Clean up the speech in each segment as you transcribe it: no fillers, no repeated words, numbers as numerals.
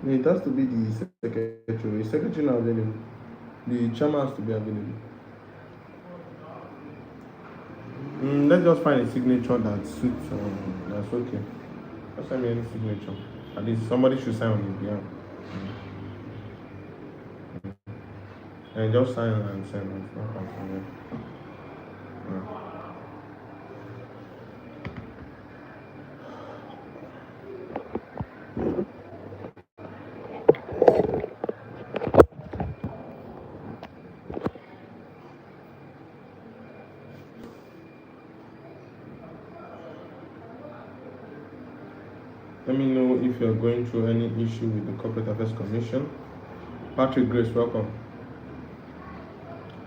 It has to be the secretary. The secretary not available. The chairman has to be available. Let's just find a signature that suits. That's okay. Just send me any signature. At least somebody should sign on his behalf. And just sign and send. It's not from yeah. Let me know if you're going through any issue with the Corporate Affairs Commission. Patrick Grace, welcome.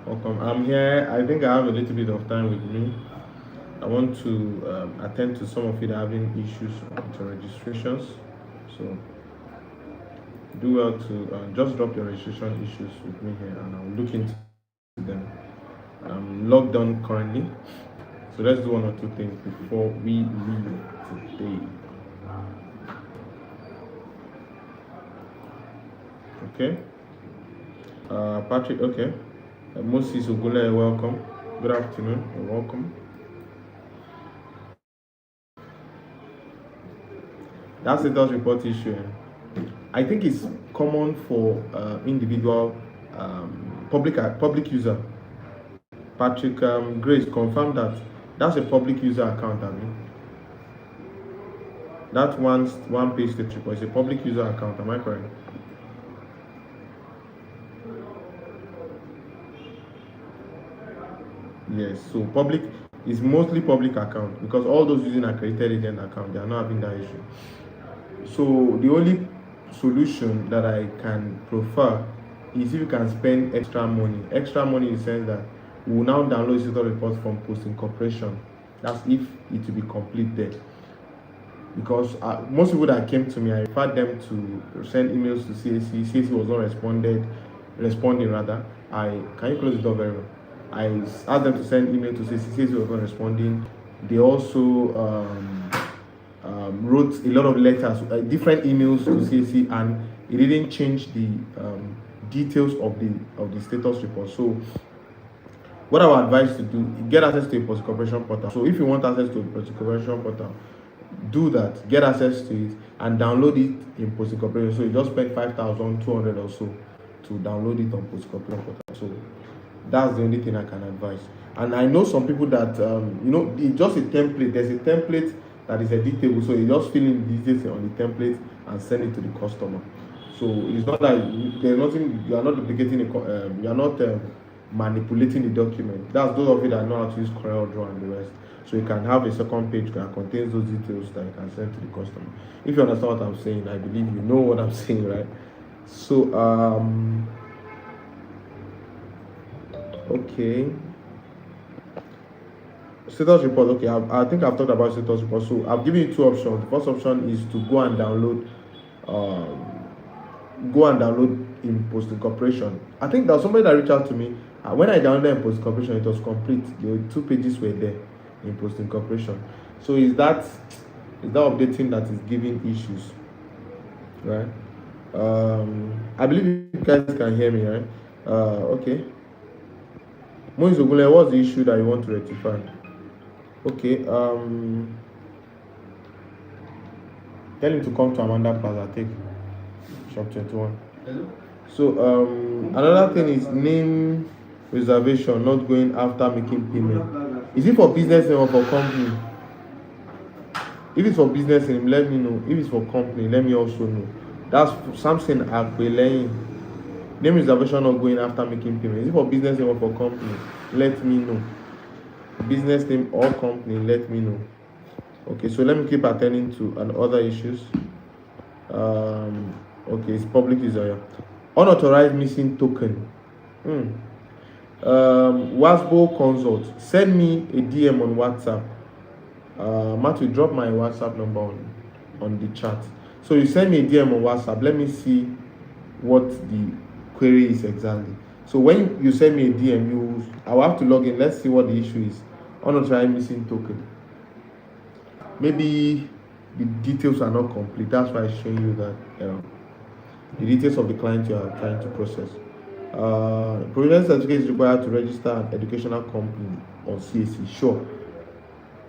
Welcome. I'm here. I think I have a little bit of time with me. I want to attend to some of you that are having issues with your registrations. So do well to just drop your registration issues with me here and I'll look into them. I'm logged on currently. So let's do one or two things before we leave today. Okay. Patrick, okay. Moses Ogule, welcome. Good afternoon. You're welcome. That's the status report issue. I think it's common for individual public user. Patrick Grace confirmed that that's a public user account. I mean, that one page status report is a public user account. Am I correct? Yes. So public is mostly public account because all those using accredited agent account, they are not having that issue. So the only solution that I can prefer is if you can spend extra money. Extra money in the sense that we will now download status report from Post Incorporation. That's if it will be completed. Because most people that came to me, I referred them to send emails to CAC. CAC was not responding rather. Can you close the door very well? I asked them to send email to CAC. CAC was not responding. They also wrote a lot of letters, different emails to CAC, and it didn't change the details of the status report. So what I would advise to do, get access to a Post Corporation portal. So if you want access to a Post Corporation portal, do that, get access to it and download it in Post Corporation. So you just spend 5,200 or so to download it on Post Corporation portal. So that's the only thing I can advise. And I know some people that it's just a template. There's a template that is editable, so you just fill in the details on the template and send it to the customer. So it's not that there's nothing, you are not duplicating you are not manipulating the document. That's those of you that know how to use Corel Draw and the rest. So you can have a second page that contains those details that you can send to the customer. If you understand what I'm saying, I believe you know what I'm saying, right? So okay. Status report. Okay, I think I've talked about status report. So I've given you two options. The first option is to go and download in Post Incorporation. I think there was somebody that reached out to me. When I downloaded in Post Incorporation, it was complete. The 2 pages were there in Post Incorporation. So is that updating that is giving issues, right? I believe you guys can hear me, right? Okay. Moise Ogule, what's the issue that you want to rectify? Okay. Tell him to come to Amanda Plaza. Take shop 21. Hello? So another thing is name reservation not going after making payment. Is it for business name or for company? If it's for business name, let me know. If it's for company, let me also know. That's something Akweleyin. Name reservation not going after making payment. Is it for business name or for company? Let me know. Business name or company, let me know. Okay, so let me keep attending to other issues. Okay, it's public user. Unauthorized missing token. Wasbo consult. Send me a DM on WhatsApp. Matthew, drop my WhatsApp number on the chat. So you send me a DM on WhatsApp. Let me see what the query is exactly. So when you send me a DM, I will have to log in. Let's see what the issue is. Unauthorized missing token. Maybe the details are not complete. That's why I'm showing you that error. the details of the client you are trying to process. Provisional certificate is required to register an educational company on CAC.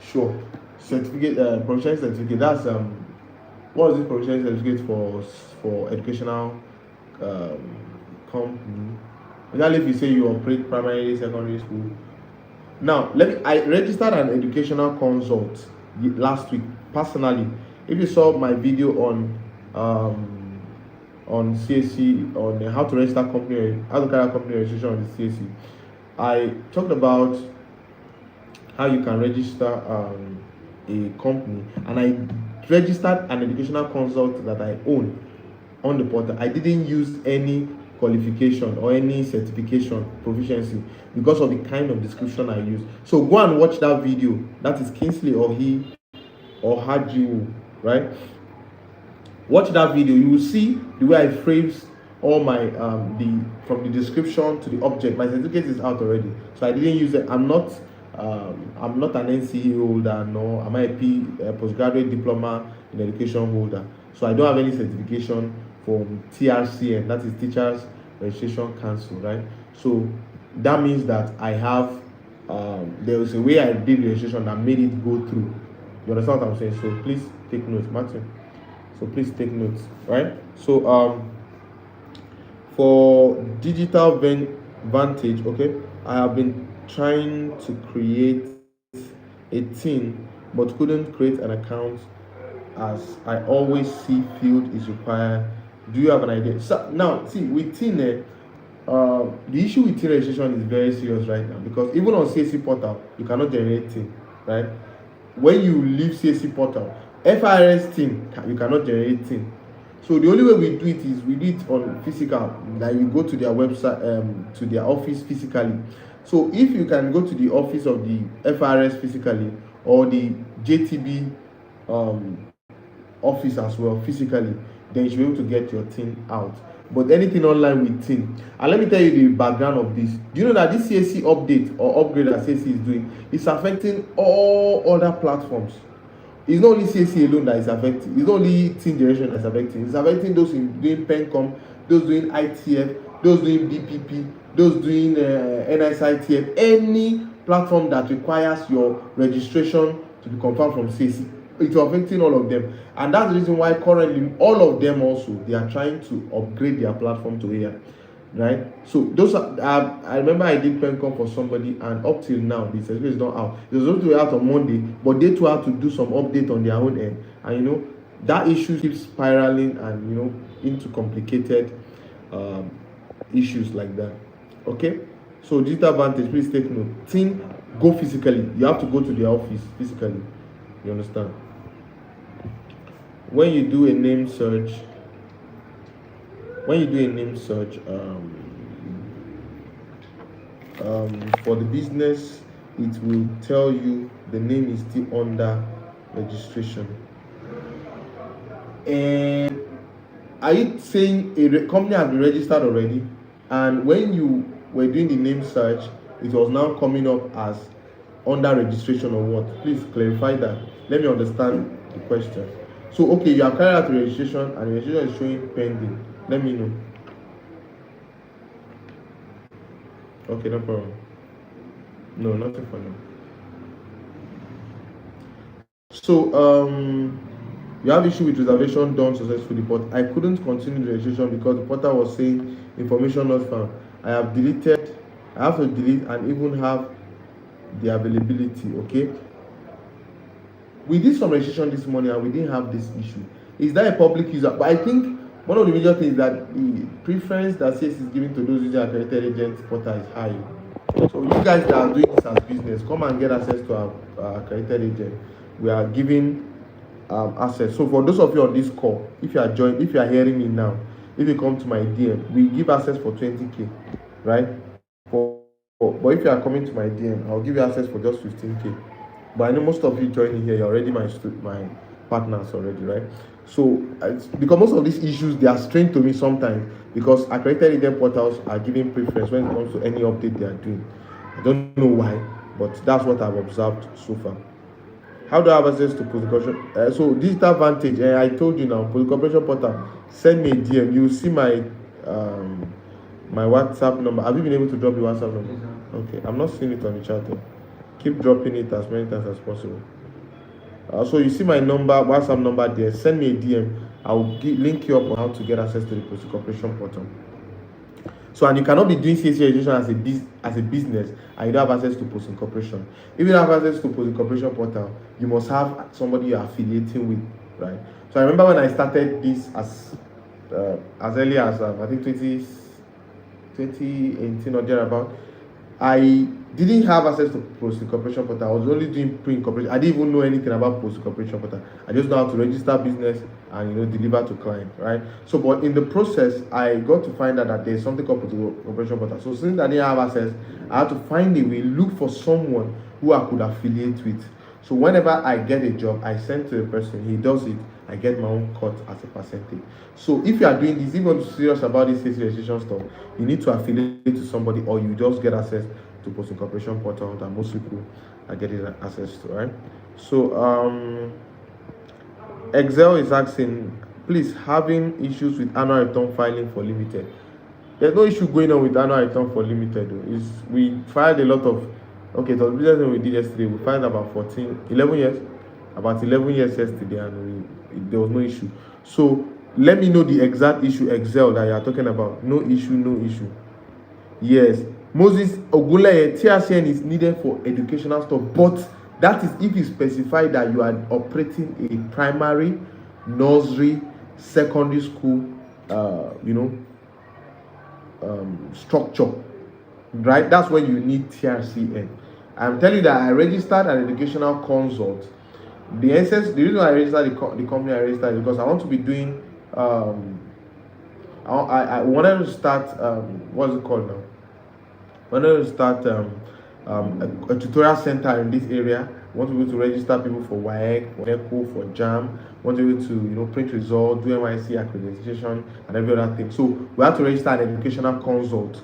Sure. Certificate, provisional certificate. That's what is this provisional certificate for educational um, company? Especially if you say you operate primary, secondary school. Now, I registered an educational consult last week personally. If you saw my video on CAC on how to register company, how to carry out company registration on the CAC, I talked about how you can register a company, and I registered an educational consult that I own on the portal. I didn't use any qualification or any certification proficiency because of the kind of description I use. So go and watch that video. That is Kingsley or he or Hajiwu, right? Watch that video. You will see the way I phrase all my the from the description to the object. My certificate is out already, so I didn't use it. I'm not an NCE holder, nor am I a postgraduate diploma in education holder. So I don't have any certification from TRCN, that is Teachers Registration Council, right? So that means that I have there was a way I did registration that made it go through. You understand what I'm saying? So please take notes, Martin. So please take notes, right? So for digital vantage, okay, I have been trying to create a team but couldn't create an account as I always see field is required. Do you have an idea? So now see with team, the issue with team registration is very serious right now, because even on CAC portal you cannot generate team, right? When you leave CAC portal, FRS team you cannot generate team. So the only way we do it is we do it on physical, like we go to their website, to their office physically. So if you can go to the office of the FRS physically, or the JTB office as well physically, then you should be able to get your team out. But anything online with team, and let me tell you the background of this. Do you know that this CAC update or upgrade that CAC is doing is affecting all other platforms? It's not only CAC alone that is affecting. It's not only team generation that's affecting. It's affecting those doing PENCOM, those doing ITF, those doing BPP, those doing NISITF. Any platform that requires your registration to be confirmed from CAC, it's affecting all of them. And that's the reason why currently all of them also, they are trying to upgrade their platform to AI. Right? So those are I remember I did PENCOM for somebody, and up till now the certificate is not out. It was supposed to be out on Monday, but they too have to do some update on their own end, and that issue keeps spiraling and into complicated issues like that. Okay, so digital advantage, please take note. Team, go physically. You have to go to their office physically. You understand? When you do a name search, for the business, it will tell you the name is still under registration. And are you saying a company has been registered already, and when you were doing the name search, it was now coming up as under registration or what? Please clarify that. Let me understand the question. So okay, you have carried out the registration and the registration is showing pending. Let me know. Okay, no problem. No, nothing for now. So you have issue with reservation done successfully, but I couldn't continue the registration because the portal was saying information not found. I have to delete and even have the availability. Okay, we did some registration this morning and we didn't have this issue. Is that a public user? But I think one of the major things is that the preference that CAC is giving to those using accredited agent portal is high. So you guys that are doing this as business, come and get access to our accredited agent. We are giving access. So for those of you on this call, if you are hearing me now, if you come to my DM, we give access for 20k, right? But if you are coming to my DM, I'll give you access for just 15k. But I know most of you joining here, you're already my partners already, right? So because most of these issues, they are strange to me sometimes, because accredited agent portals are giving preference when it comes to any update they are doing. I don't know why, but that's what I've observed so far. How do I have access to post corporation? So digital vantage, I told you now, post corporation portal. Send me a DM. You will see my WhatsApp number. Have you been able to drop the WhatsApp number? Okay, I'm not seeing it on the chat. Keep dropping it as many times as possible. So you see my number, WhatsApp number there. Send me a DM. I will link you up on how to get access to the post corporation portal. So, and you cannot be doing CAC registration as a business and you don't have access to post incorporation. If you don't have access to post incorporation portal, you must have somebody you're affiliating with, right? So I remember when I started this as early as I think 2018 or thereabout, I didn't have access to post incorporation portal. I was only doing pre-incorporation. I didn't even know anything about post incorporation portal. I just know how to register business and deliver to client, right? So, but in the process, I got to find out that there's something called post incorporation portal. So since I didn't have access, I had to find a way, look for someone who I could affiliate with. So whenever I get a job, I send to the person, he does it, I get my own cut as a percentage. So if you are doing this, if you're serious about this CAC registration stuff, you need to affiliate to somebody, or you just get access to post incorporation portal that most people are getting access to, right? So Excel is asking, please, having issues with annual return filing for limited. There's no issue going on with annual return for limited though. We filed a lot of, okay, it was business we did yesterday. We filed about 11 years yesterday, and there was no issue. So let me know the exact issue, Excel, that you are talking about. No issue. Yes, Moses Ogunleye, TRCN is needed for educational stuff, but that is if you specify that you are operating a primary, nursery, secondary school, structure, right? That's when you need TRCN. I'm telling you that I registered an educational consult. The reason I registered the company I registered is because I want to be doing I wanted to start what's it called now? I wanted to start a tutorial center in this area. I want to be able to register people for WAEC, for NECO, for JAM. I want to be able to print results, do NYC accreditation, and every other thing. So we have to register an educational consult,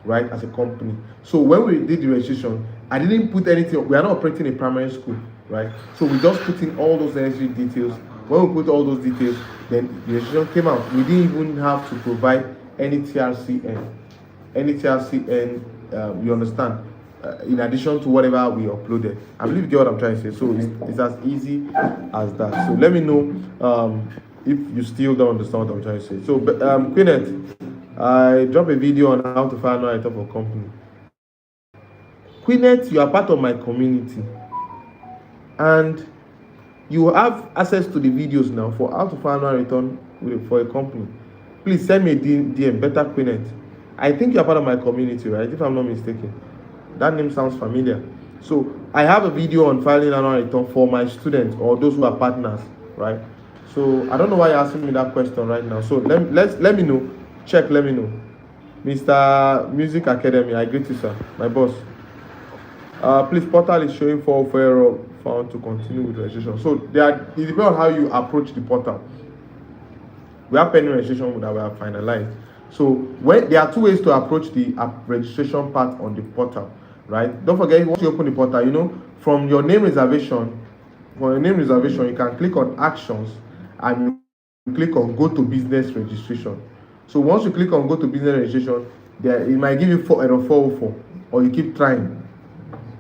right, as a company. So when we did the registration, I didn't put anything. We are not operating a primary school, right? So we just put in all those necessary details. When we put all those details, then the registration came out. We didn't even have to provide any TRCN. You understand? In addition to whatever we uploaded. I believe you get what I'm trying to say. So it's as easy as that. So let me know if you still don't understand what I'm trying to say. So Queenette, I dropped a video on how to find out for a company. Queenette, you are part of my community, and you have access to the videos now for how to find out return for a company. Please send me a DM, better Queenette. I think you are part of my community, right? If I'm not mistaken. That name sounds familiar. So I have a video on filing annual return for my students or those who are partners, right? So I don't know why you're asking me that question right now. So let me know. Let me know. Mr. Music Academy, I greet you, sir. My boss. Please, portal is showing for error found to continue with registration. So it depends on how you approach the portal. We have pending registration that we have finalized. So there are two ways to approach the registration part on the portal, right? Don't forget, once you open the portal, from your name reservation, you can click on actions and you click on go to business registration. So once you click on go to business registration, it might give you error 404, or you keep trying,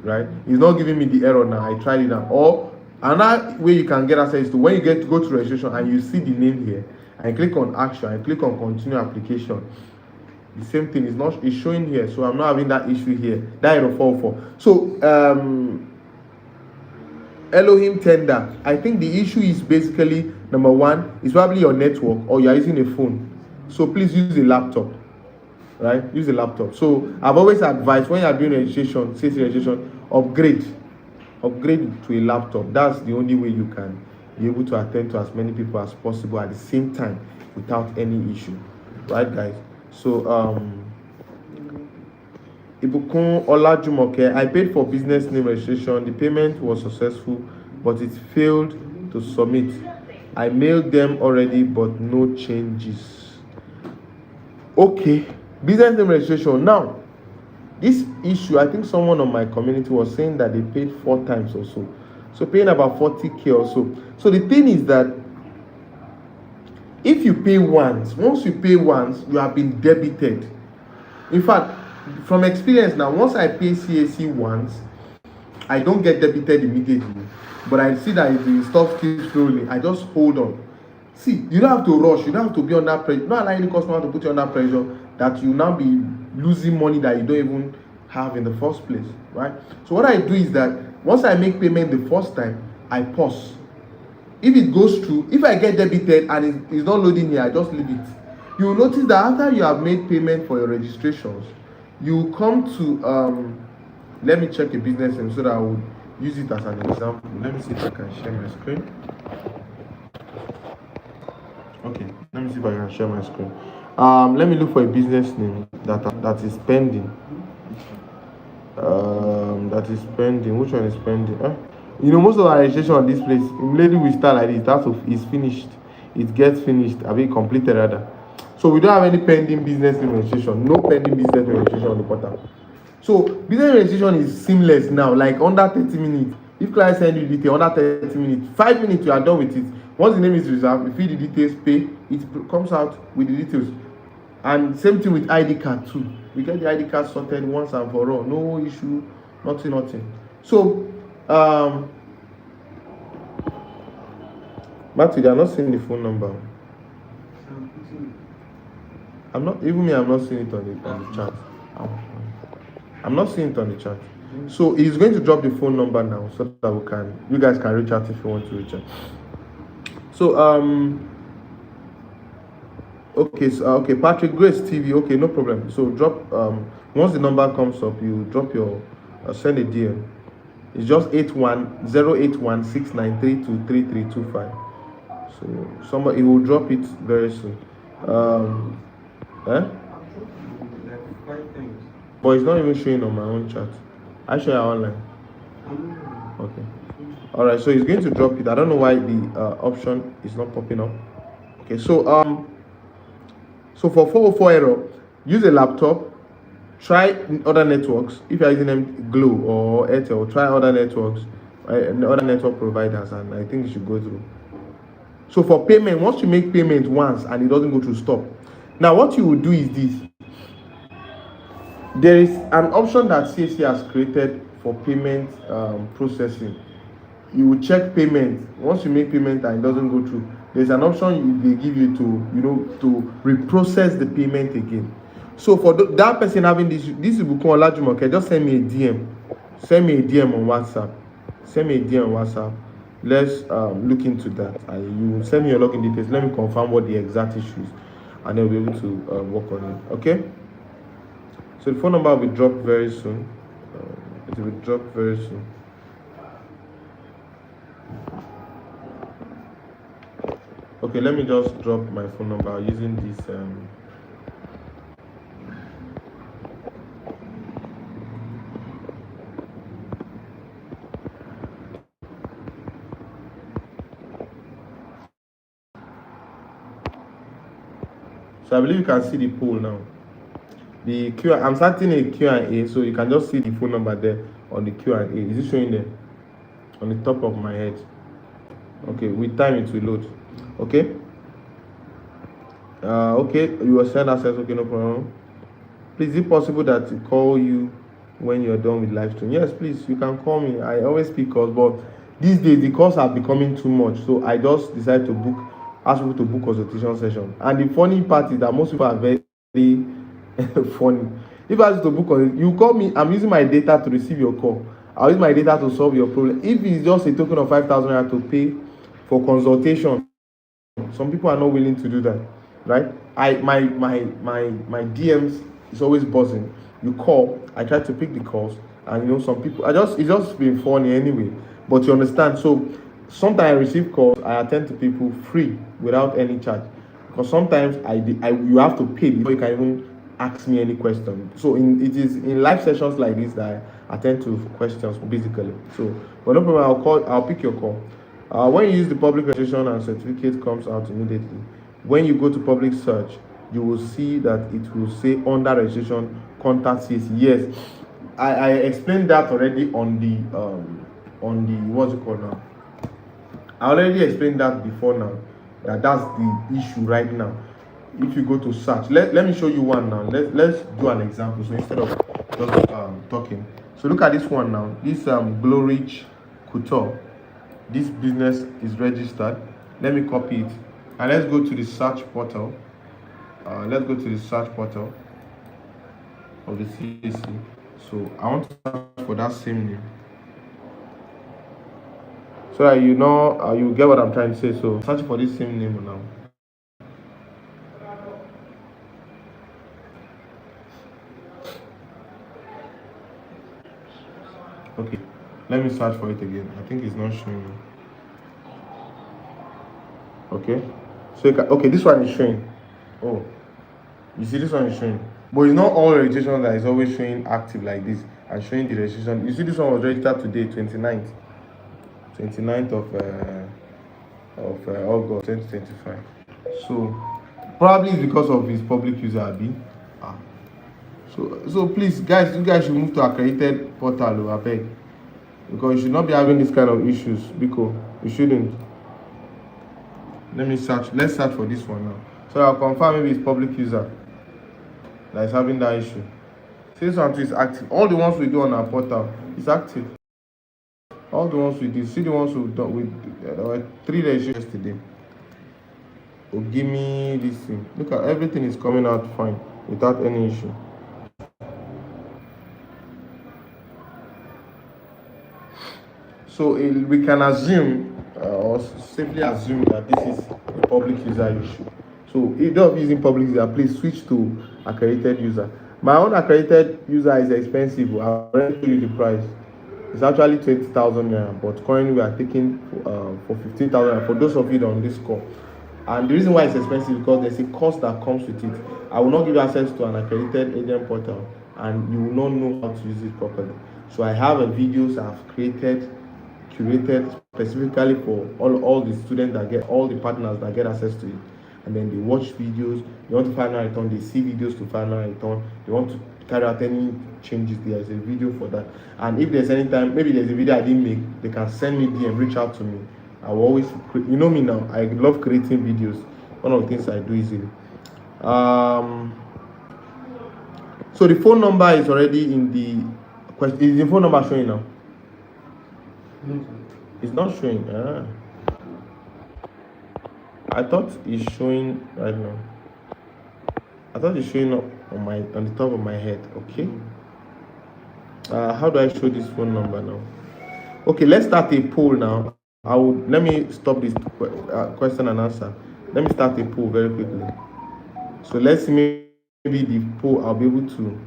right? It's not giving me the error now. I tried it now. Or another way you can get access to when you get to go to registration and you see the name here, and click on action and click on continue application. The same thing is showing here, so I'm not having that issue here. That error 404. So Elohim tender. I think the issue is basically number one, it's probably your network or you're using a phone. So please use a laptop. Right? Use a laptop. So I've always advised when you're doing registration, upgrade to a laptop. That's the only way you can be able to attend to as many people as possible at the same time without any issue, right, guys? So Ibukun Olajumoke, I paid for business name registration. The payment was successful, but it failed to submit. I mailed them already, but no changes. Okay, business name registration. Now, this issue, I think someone on my community was saying that they paid 4 times or so. So paying about 40K or so. So the thing is that if you pay once you pay once, you have been debited. In fact, from experience now, once I pay CAC once, I don't get debited immediately, but I see that if the stuff keeps rolling, I just hold on. See, you don't have to rush, you don't have to be under pressure, not allow any customer to put you under pressure that you now be losing money that you don't even have in the first place, right? So what I do is that once I make payment the first time, I pause. If it goes through, if I get debited and it's not loading here, I just leave it. You will notice that after you have made payment for your registrations, you come to let me check a business name so that I would use it as an example. Let me see if I can share my screen. Okay, let me see if I can share my screen. Let me look for a business name that is pending. That is pending. Which one is pending? You know, most of our registration on this place, immediately we start like this, that is finished. It gets finished, I mean completed rather. So we don't have any pending business name registration. No pending business name registration on the portal. So business registration is seamless now, like under 30 minutes. If client send you detail under 30 minutes, 5 minutes you are done with it. Once the name is reserved, you fill the details, pay, it comes out with the details. And same thing with ID card too. We get the ID card sorted once and for all. No issue, nothing. So Matthew, they are not seeing the phone number. I'm not seeing it on the chat. I'm not seeing it on the chat. So he's going to drop the phone number now so that you guys can reach out if you want to reach out. So okay, Patrick Grace TV. Okay, no problem. So drop once the number comes up, you drop your send a DM. It's just 8108169323325. So he will drop it very soon. But it's not even showing on my own chat. I show you online. Okay. Alright, so he's going to drop it. I don't know why the option is not popping up. Okay, so for 404 error, use a laptop, try other networks. If you're using them Glow or Airtel, try other networks, other network providers, and I think it should go through. So for payment, once you make payment once and it doesn't go through, stop. Now what you will do is this. There is an option that CAC has created for payment processing. You will check payment. Once you make payment and it doesn't go through, there's an option they give you to reprocess the payment again. So for that person having this is Bukun Olajumoke, just send me a DM. Send me a DM on WhatsApp. Let's look into that. You send me your login details. Let me confirm what the exact issue is, and then we'll be able to work on it. Okay. So the phone number will drop very soon. Okay, let me just drop my phone number using this. So I believe you can see the poll now. The I'm starting a Q&A, so you can just see the phone number there on the Q&A. Is it showing there on the top of my head? Okay, with time it will load. Okay. Okay, you will send access. Okay, no problem. Please, is it possible that to call you when you're done with live stream? Yes, please, you can call me. I always pick calls, but these days the calls are becoming too much, so I just decided to ask people to book consultation session. And the funny part is that most people are very funny. If I ask you to book, you call me, I'm using my data to receive your call. I'll use my data to solve your problem. If it's just a token of 5,000 naira to pay for consultation, some people are not willing to do that, right? My DMs is always buzzing. You call, I try to pick the calls, and some people it's just been funny anyway. But you understand, so sometimes I receive calls, I attend to people free without any charge, because sometimes you have to pay before you can even ask me any question. So it is in live sessions like this that I attend to questions basically. So but no problem, I'll pick your call. When you use the public registration and certificate comes out immediately. When you go to public search, you will see that it will say under registration contact CAC. Yes, I explained that already on on the what's it called now. I already explained that before now. That's the issue right now. If you go to search, let me show you one now. Let's do an example. So instead of just talking, so look at this one now. This Glorich Couture. This business is registered. Let me copy it and let's go to the search portal. Let's go to the search portal of the CAC. So I want to search for that same name, so that you know you get what I'm trying to say. So search for this same name now. Okay, let me search for it again. I think it's not showing me. Okay, so okay, this one is showing. Oh, you see, this one is showing, but it's not all registration that is always showing active like this and showing the registration. You see, this one was registered today, 29th of August 2025. So probably it's because of his public user ID. So please, guys, you guys should move to accredited portal, I beg, because you should not be having this kind of issues. Because you shouldn't. Let's search for this one now. So I'll confirm maybe it's public user that is having that issue. See, this one too is active. All the ones we do on our portal is active. All the ones we did. See the ones we've done with there were 3 registrations yesterday. Oh, give me this thing. Look at everything is coming out fine without any issue. So we can assume or safely assume that this is a public user issue. So if you're using public user, please switch to accredited user. My own accredited user is expensive. I'll already tell you the price. It's actually 20,000 naira, but currently we are taking for 15,000 for those of you on this call. And the reason why it's expensive is because there's a cost that comes with it. I will not give you access to an accredited agent portal, and you will not know how to use it properly. So I have a videos I've curated specifically for all the students that get, all the partners that get access to it, and then they watch videos. They want to final return, they see videos to final return. They want to carry out any changes, there is a video for that. And if there's any time, maybe there's a video I didn't make, they can send me DM, reach out to me. I will always, you know me now, I love creating videos. One of the things I do easily. So the phone number is already in the question. Is the phone number showing now? It's not showing. I thought it's showing right now. I thought it's showing up on the top of my head. Okay. How do I show this phone number now? Okay, let's start a poll now. Let me stop this question and answer. Let me start a poll very quickly. So let's see, maybe the poll I'll be able to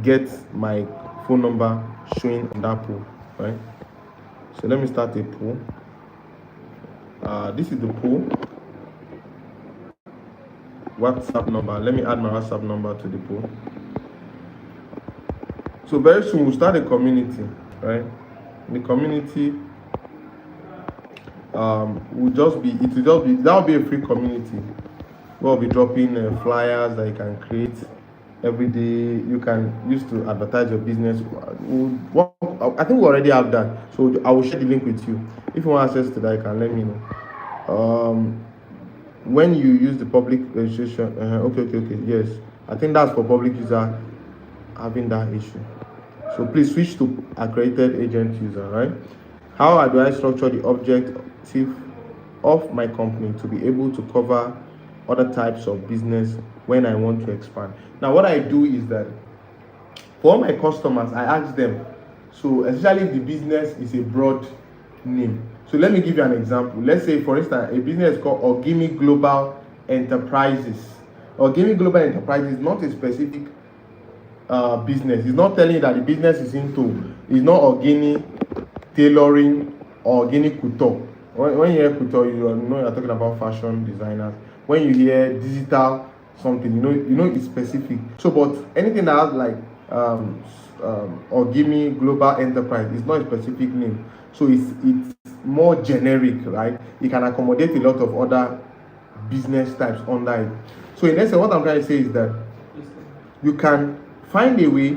get my phone number showing on that poll, right? So let me start a poll. This is the poll. WhatsApp number. Let me add my WhatsApp number to the poll. So very soon we'll start a community, right? The community that'll be a free community. We'll be dropping flyers that you can create every day. You can use to advertise your business. I think we already have that, so I will share the link with you. If you want access to that, you can let me know. When you use the public registration, okay, yes, I think that's for public user having that issue. So please switch to accredited agent user, right? How do I structure the objective of my company to be able to cover other types of business when I want to expand? Now, what I do is that for all my customers, I ask them, so especially if the business is a broad name. So let me give you an example. Let's say, for instance, a business is called Ogimi Global Enterprises. Ogimi Global Enterprises is not a specific business. It's not telling you that the business is into, it's not Ogini Tailoring or Ogini Couture. When you hear couture, you know you're talking about fashion designers. When you hear digital something, you know it's specific. So, but anything that has like Ogimi Global Enterprise is not a specific name. So it's more generic, right? It can accommodate a lot of other business types under it. So in essence, what I'm trying to say is that you can find a way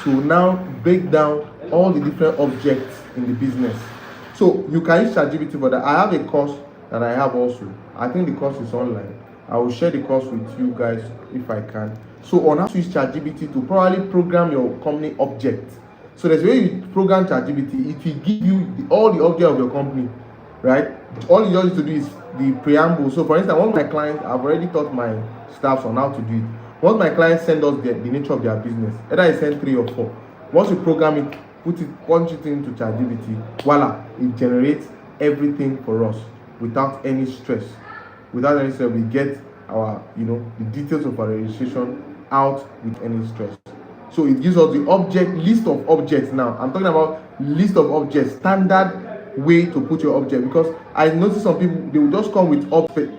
to now break down all the different objects in the business. So you can use ChatGPT for that. I have a course that I have also. I think the course is online. I will share the course with you guys if I can. So on how to use ChatGPT to probably program your company object. So there's a way you program ChatGPT. It will give you all the object of your company, right? All you just need to do is the preamble. So for instance, one of my clients, I've already taught my staffs on how to do it. Once my clients send us the nature of their business, either I send 3 or 4. Once you program it, punch it into ChatGPT, voila, it generates everything for us without any stress. Without any stress, we get our, the details of our registration out with any stress. So it gives us the list of objects. Now I'm talking about list of objects, standard way to put your object, because I notice some people, they will just come with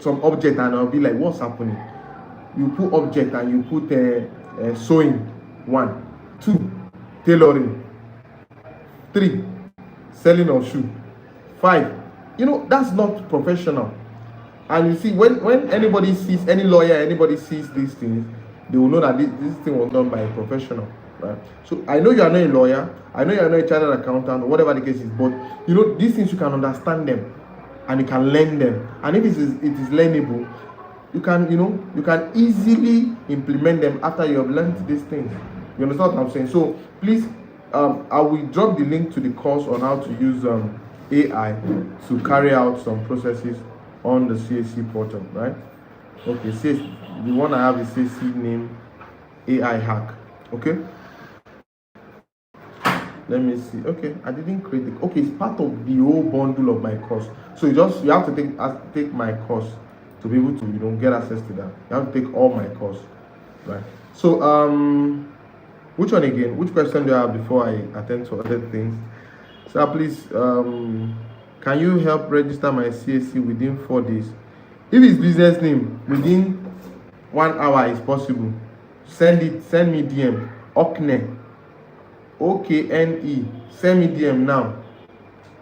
some object and I'll be like, what's happening? You put object and you put sewing, 1, 2, tailoring, 3, selling of shoe, 5. That's not professional. And you see, when anybody sees, any lawyer, anybody sees these things, they will know that this thing was done by a professional, right? So I know you are not a lawyer, I know you are not a chartered accountant, or whatever the case is, but these things, you can understand them and you can learn them. And if it is learnable, you can easily implement them after you have learned these things. You understand what I'm saying? So please, I will drop the link to the course on how to use AI to carry out some processes on the CAC portal, right? Okay, the one I have is CAC name AI hack. Okay, let me see. Okay, I didn't create it. Okay, it's part of the whole bundle of my course. So you have to take my course to be able to get access to that. You have to take all my course, right? So which one again? Which question do I have before I attend to other things? So please, can you help register my CAC within 4 days? If it's business name, within 1 hour is possible. Send me DM. Okne, OKNE. Send me DM now.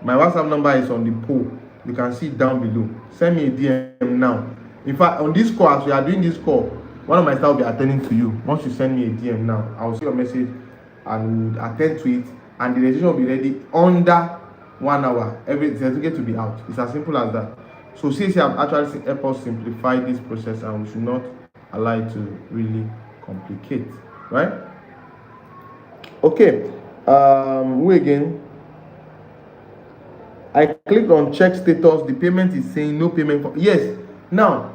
My WhatsApp number is on the poll. You can see it down below. Send me a DM now. In fact, on this call, as we are doing this call, one of my staff will be attending to you. Once you send me a DM now, I will see your message and we'll attend to it, and the registration will be ready under 1 hour. Every certificate to be out. It's as simple as that. So CAC have actually helped us simplify this process, and we should not allow it to really complicate, right? Okay. Who again? I clicked on check status. The payment is saying no payment for. Yes. Now,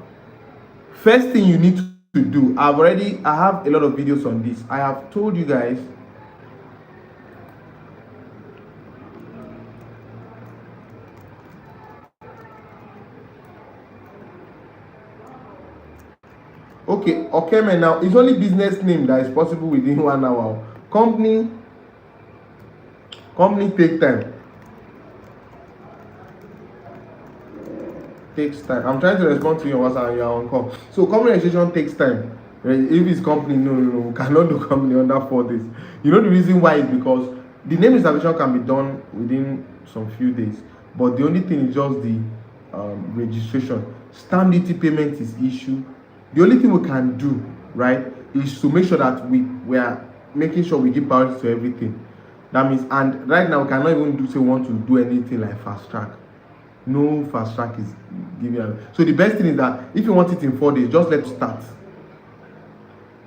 first thing you need to do, I have a lot of videos on this. I have told you guys. Okay, man. Now it's only business name that is possible within 1 hour. Company take time. Takes time. I'm trying to respond to your WhatsApp and you're on call. So company registration takes time. If it's company, no, we cannot do company under 4 days. The reason why is because the name reservation can be done within some few days, but the only thing is just the registration. Stamp duty payment is issued. The only thing we can do, right, is to make sure that we are making sure we give priority to everything. That means, and right now we cannot even want to do anything like fast track. No fast track is given. So the best thing is that if you want it in 4 days, just let's start.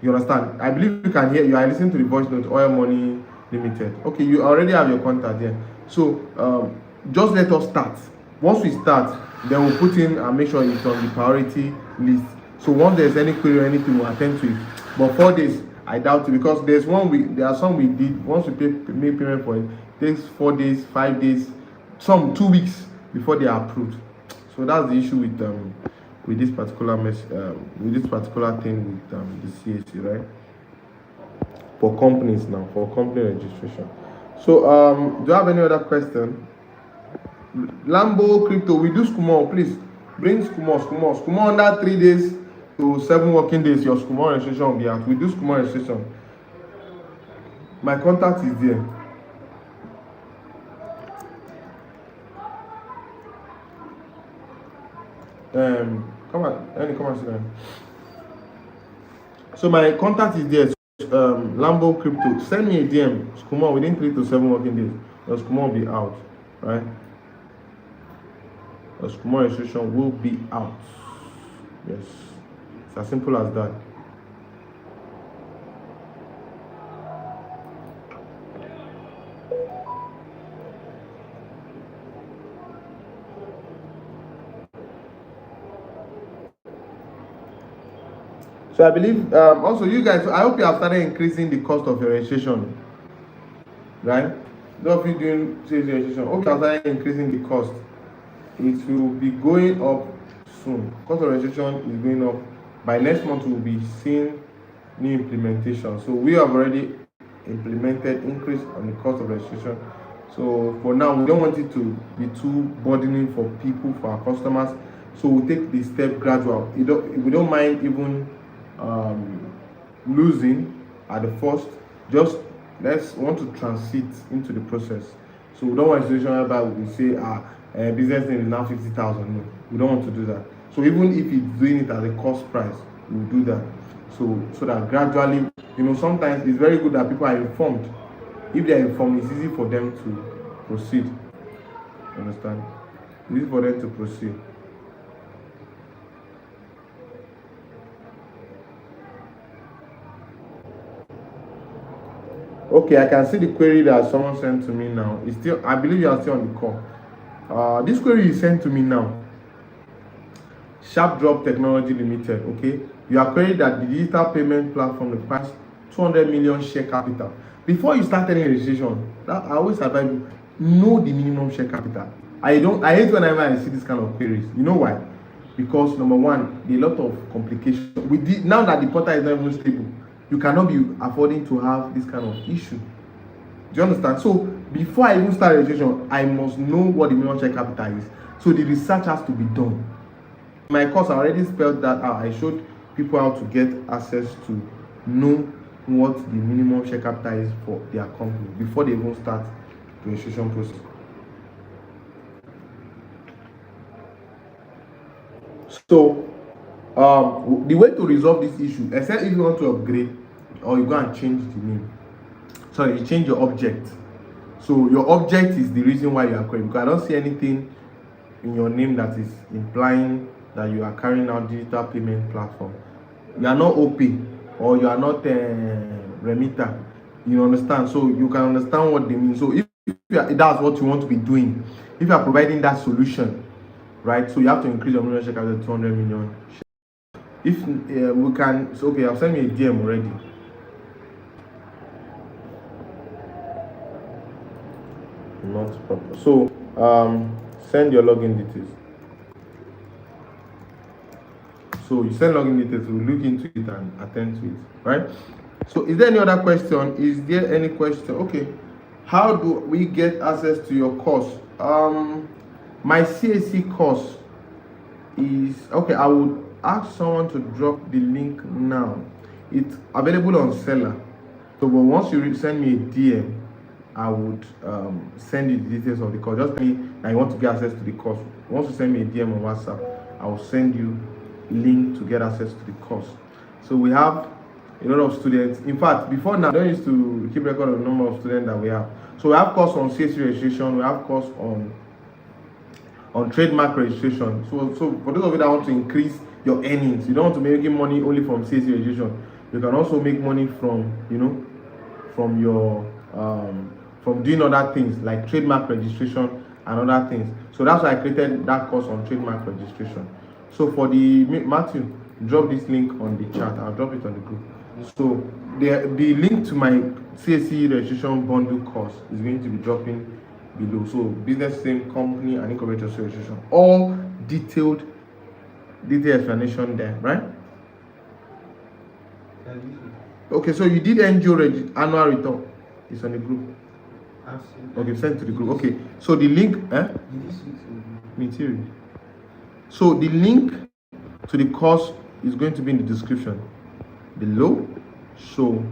You understand? I believe you can hear. You are listening to the voice note. Oil Money Limited. Okay, you already have your contact there. So just let us start. Once we start, then we'll put in and make sure it's on the priority list. So once there's any query or anything, we'll attend to it. But 4 days, I doubt it, because there are some we did. Once we make payment for it, it takes 4 days, 5 days, some 2 weeks before they are approved. So that's the issue with this particular thing with the CAC, right? For companies now, for company registration. So do you have any other question? Lambo Crypto, we do Skumo, please bring Skumo under 3 days to 7 working days. Your Skumo registration will be out. We do Skumo registration. My contact is there. Come and sit down. So my contact is there. Lambo Crypto, send me a DM. Skuma, within 3 to 7 working days, your Skuma will be out, right? Your Skuma registration will be out. Yes, it's as simple as that. So I believe also you guys, I hope you have started increasing the cost of your registration, right? Those of you doing sales registration, hope you have started increasing the cost. It will be going up soon. Cost of registration is going up. By next month, we will be seeing new implementation. So we have already implemented increase on the cost of registration. So for now, we don't want it to be too burdening for people, for our customers. So we'll take the step gradual. We don't mind even losing at the first. Just let's want to transit into the process. So we don't want a situation whereby we say business name is now 50,000. No, we don't want to do that. So even if it's doing it at a cost price, we'll do that. So that gradually, sometimes it's very good that people are informed. If they are informed, it's easy for them to proceed. Understand? It's easy for them to proceed. Okay, I can see the query that someone sent to me now. It's still, I believe you are still on the call. This query is sent to me now. Sharp Drop Technology Limited. Okay, you are querying that the digital payment platform requires 200 million share capital. Before you start any registration, I always advise you know the minimum share capital. I hate whenever I see this kind of queries. You know why? Because number one, there are a lot of complications. Now that the portal is not even stable, you cannot be affording to have this kind of issue. Do you understand? So before I even start registration, I must know what the minimum share capital is. So the research has to be done. In my course, I already spelled that out. I showed people how to get access to know what the minimum share capital is for their company before they even start the registration process. So the way to resolve this issue, except if you want to upgrade or you go and change the name, sorry, you change your object. So your object is the reason why you are querying, because I don't see anything in your name that is implying that you are carrying out digital payment platform. You are not OP or you are not remitter. You understand? So you can understand what they mean. So if that's what you want to be doing, if you are providing that solution, right? So you have to increase your minimum share capital to 200 million. If we can, so okay, I'll send me a DM already. Not proper. So send your login details. So you send login details, we'll look into it and attend to it, right? So is there any other question? Is there any question? Okay. How do we get access to your course? My CAC course is, okay, I would ask someone to drop the link now. It's available on Seller. So but once you send me a DM, I would send you the details of the course. Just tell me that you want to get access to the course. Once you send me a DM on WhatsApp, I will send you a link to get access to the course. So we have a lot of students. In fact, before now, I don't used to keep record of the number of students that we have. So we have course on CAC registration. We have course on trademark registration. So for those of you that want to increase your earnings, you don't want to be making money only from CAC registration. You can also make money from from your from doing other things like trademark registration and other things. So that's why I created that course on trademark registration. So for the Matthew, drop this link on the chat. I'll drop it on the group. So the link to my CAC registration bundle course is going to be dropping below. So business name, company, and incorporated registration, all detailed explanation there, right? Okay, so you did NGO annual return. It's on the group. Okay, send to the group. Okay, so the link, material. So the link to the course is going to be in the description below. So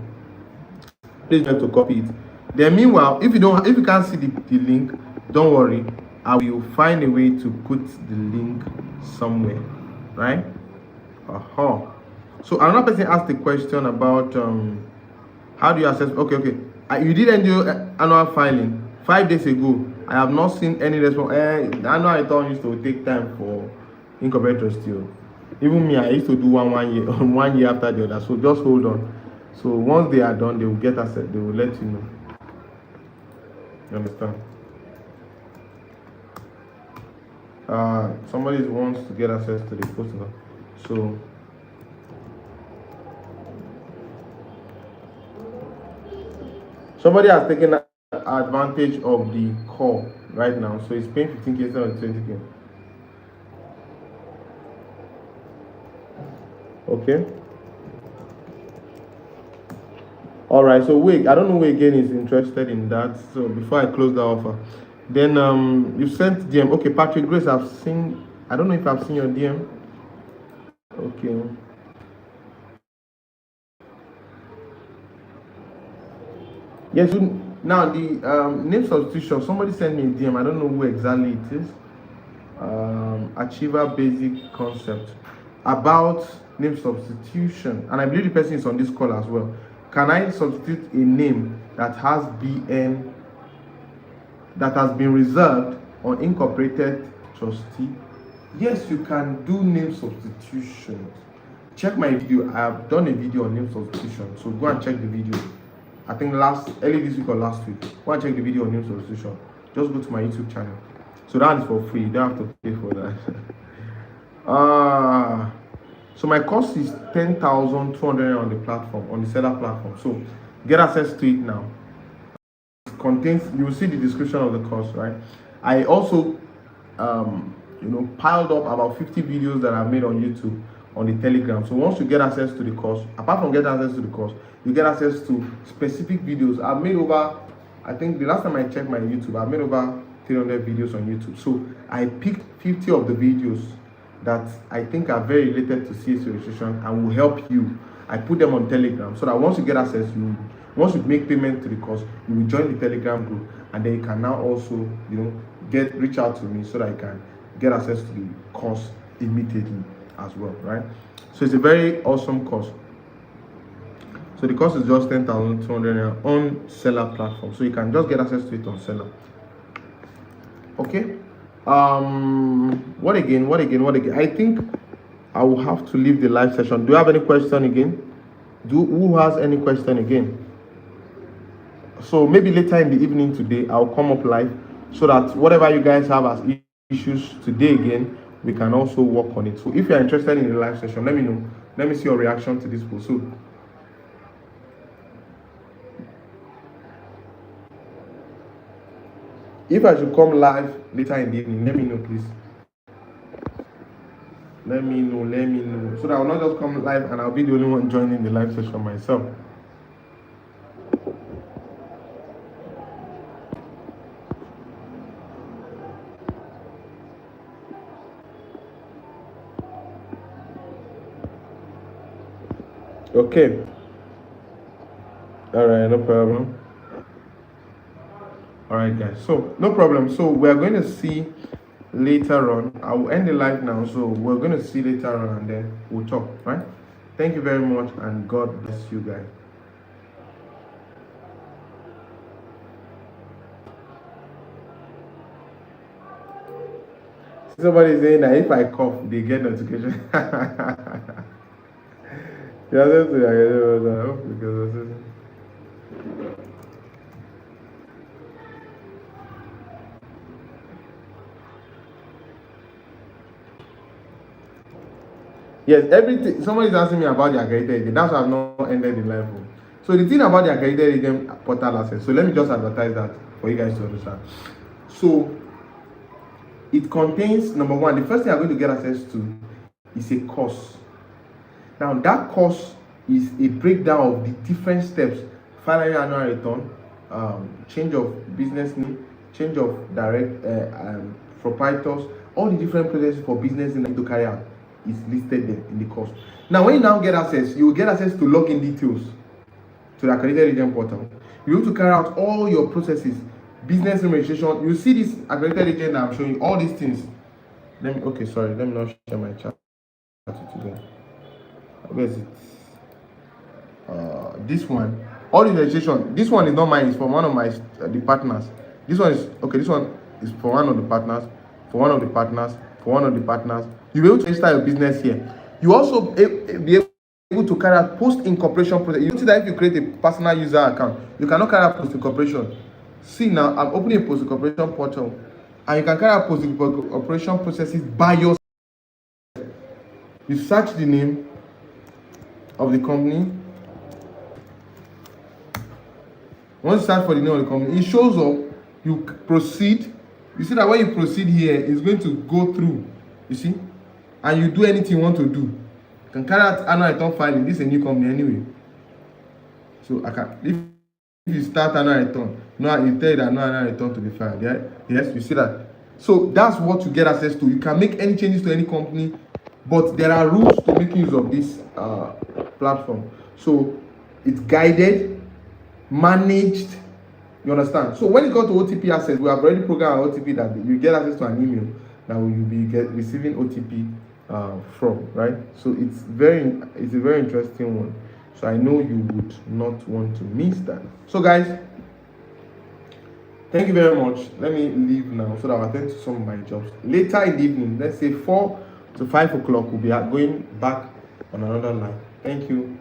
please have to copy it. Then meanwhile, if you can't see the link, don't worry. I will find a way to put the link somewhere, right? So another person asked a question about How do you assess? Okay. You did annual filing 5 days ago. I have not seen any response. The annual return used to take time for incorporate still. Even me, I used to do one year, 1 year after the other. So just hold on. So once they are done, they will get access. They will let you know. You understand? Somebody wants to get access to the poster. So somebody has taken advantage of the call right now. So it's paying 15K instead of 20K. Okay. All right. So wait, I don't know who again is interested in that. So before I close the offer, then you sent DM. Okay, Patrick Grace, I've seen. I don't know if I've seen your DM. Okay. Yes. Now the name substitution. Somebody sent me a DM. I don't know who exactly it is. Achiever basic concept about name substitution, and I believe the person is on this call as well. Can I substitute a name that has been reserved on incorporated trustee? Yes, you can do name substitution. Check my video. I have done a video on name substitution, so go and check the video. I think early this week or last week. Go and check the video on name substitution. Just go to my YouTube channel. So that is for free. You don't have to pay for that. So my cost is 10,200 on the platform, on the seller platform. So get access to it now. It contains, you will see the description of the course, right? I also piled up about 50 videos that I've made on YouTube on the Telegram. So once you get access to the course, apart from getting access to the course, you get access to specific videos. I've made over, I think the last time I checked my YouTube, I've made over 300 videos on YouTube. So I picked 50 of the videos that I think are very related to CSC registration and will help you. I put them on Telegram so that once you get access, once you make payment to the course, you will join the Telegram group, and then you can now also reach out to me so that I can get access to the course immediately as well, right? So it's a very awesome course. So the cost is just 10,200 on seller platform. So you can just get access to it on seller. Okay. What again? I think I will have to leave the live session. Do you have any question again? Who has any question again? So maybe later in the evening today, I'll come up live so that whatever you guys have as issues today again, we can also work on it. So if you're interested in the live session, let me know. Let me see your reaction to this post. So if I should come live later in the evening, let me know, please. Let me know. So that I will not just come live and I'll be the only one joining the live session myself. Okay. All right, no problem. All right, guys. So no problem. So we're going to see later on. I will end the live now. So we're going to see later on, and then we'll talk. Right? Thank you very much, and God bless you guys. Somebody saying that if I cough, they get notification. Yeah, that's it. Yes, everything. Somebody is asking me about the accredited agent. That's why I've not ended the live. So the thing about the accredited agent portal access. So let me just advertise that for you guys to understand. So it contains, number one, the first thing I'm going to get access to is a course. Now that course is a breakdown of the different steps: filing annual return, change of business name, change of direct proprietors, all the different processes for business in to carry out is listed there in the course. Now when you now get access, you will get access to login details to the accredited agent portal. You need to carry out all your processes, business registration. You see this accredited agent that I'm showing you, all these things. Let me not share my chat today. Where is it? This one. All the registration. This one is not mine. It's from one of my the partners. This one is okay. This one is for one of the partners. For one of the partners. For one of the partners. You'll be able to register your business here. You also be able to carry out post incorporation process. You see that if you create a personal user account, you cannot carry out post incorporation. See now, I'm opening a post incorporation portal, and you can carry out post incorporation processes by yourself. You search the name of the company. Once you search for the name of the company, it shows up. You proceed. You see that when you proceed here, it's going to go through. You see, and you do anything you want to do. You can carry out annual return filing. This is a new company anyway. So I can if you start annual return, no, you tell you that no annual return to be filed. Yeah? Yes, you see that. So that's what you get access to. You can make any changes to any company, but there are rules to making use of this platform. So it's guided, managed. You understand? So when it comes to OTP access, we have already programmed our OTP that you get access to an email that will be receiving OTP from, right? So it's a very interesting one. So I know you would not want to miss that. So guys, thank you very much. Let me leave now so that I'll attend to some of my jobs. Later in the evening, let's say 4 to 5 o'clock, we'll be going back on another line. Thank you.